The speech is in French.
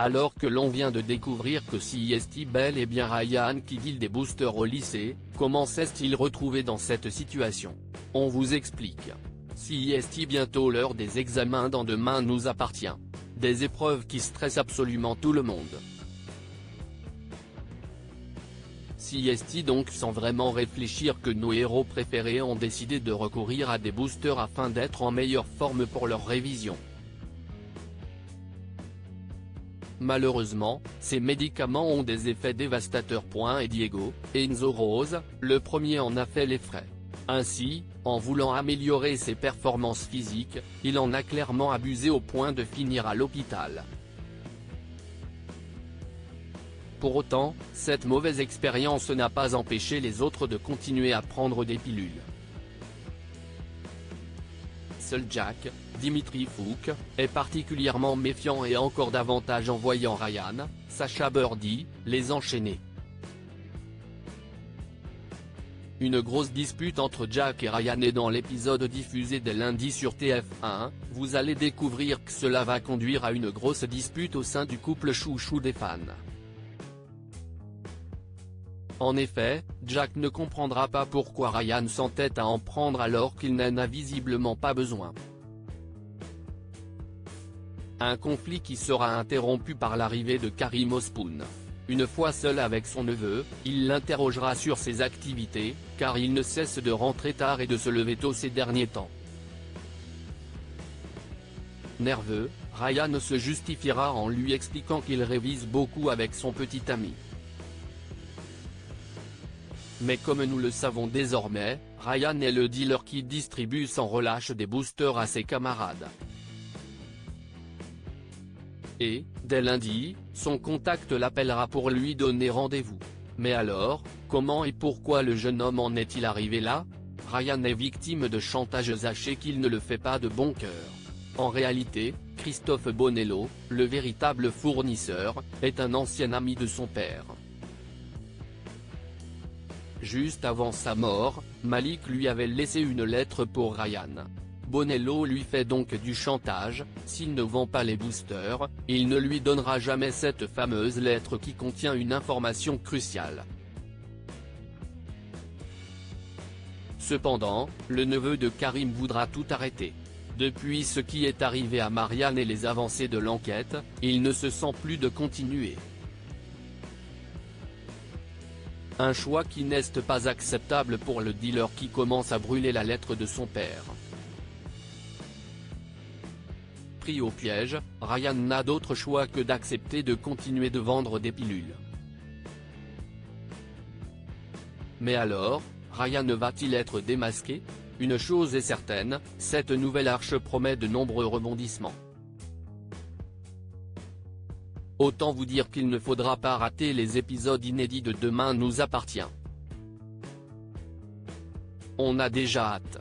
Alors que l'on vient de découvrir que c'est bel et bien Ryan qui deal des boosters au lycée, comment s'est-il retrouvé dans cette situation? On vous explique. C'est bientôt l'heure des examens dans Demain nous appartient. Des épreuves qui stressent absolument tout le monde. C'est donc sans vraiment réfléchir que nos héros préférés ont décidé de recourir à des boosters afin d'être en meilleure forme pour leur révision. Malheureusement, ces médicaments ont des effets dévastateurs. Et Diego, Enzo Rose, le premier en a fait les frais. Ainsi, en voulant améliorer ses performances physiques, il en a clairement abusé au point de finir à l'hôpital. Pour autant, cette mauvaise expérience n'a pas empêché les autres de continuer à prendre des pilules. Seul Jack, Dimitri Fook, est particulièrement méfiant et encore davantage en voyant Ryan, Sacha Birdie, les enchaîner. Une grosse dispute entre Jack et Ryan est dans l'épisode diffusé dès lundi sur TF1, vous allez découvrir que cela va conduire à une grosse dispute au sein du couple chouchou des fans. En effet, Jack ne comprendra pas pourquoi Ryan s'entête à en prendre alors qu'il n'en a visiblement pas besoin. Un conflit qui sera interrompu par l'arrivée de Karim Ospoon. Une fois seul avec son neveu, il l'interrogera sur ses activités, car il ne cesse de rentrer tard et de se lever tôt ces derniers temps. Nerveux, Ryan se justifiera en lui expliquant qu'il révise beaucoup avec son petit ami. Mais comme nous le savons désormais, Ryan est le dealer qui distribue sans relâche des boosters à ses camarades. Et, dès lundi, son contact l'appellera pour lui donner rendez-vous. Mais alors, comment et pourquoi le jeune homme en est-il arrivé là? Ryan est victime de chantage haché qu'il ne le fait pas de bon cœur. En réalité, Christophe Bonello, le véritable fournisseur, est un ancien ami de son père. Juste avant sa mort, Malik lui avait laissé une lettre pour Ryan. Bonello lui fait donc du chantage, s'il ne vend pas les boosters, il ne lui donnera jamais cette fameuse lettre qui contient une information cruciale. Cependant, le neveu de Karim voudra tout arrêter. Depuis ce qui est arrivé à Marianne et les avancées de l'enquête, il ne se sent plus de continuer. Un choix qui n'est pas acceptable pour le dealer qui commence à brûler la lettre de son père. Pris au piège, Ryan n'a d'autre choix que d'accepter de continuer de vendre des pilules. Mais alors, Ryan va-t-il être démasqué? Une chose est certaine, cette nouvelle arche promet de nombreux rebondissements. Autant vous dire qu'il ne faudra pas rater les épisodes inédits de Demain nous appartient. On a déjà hâte.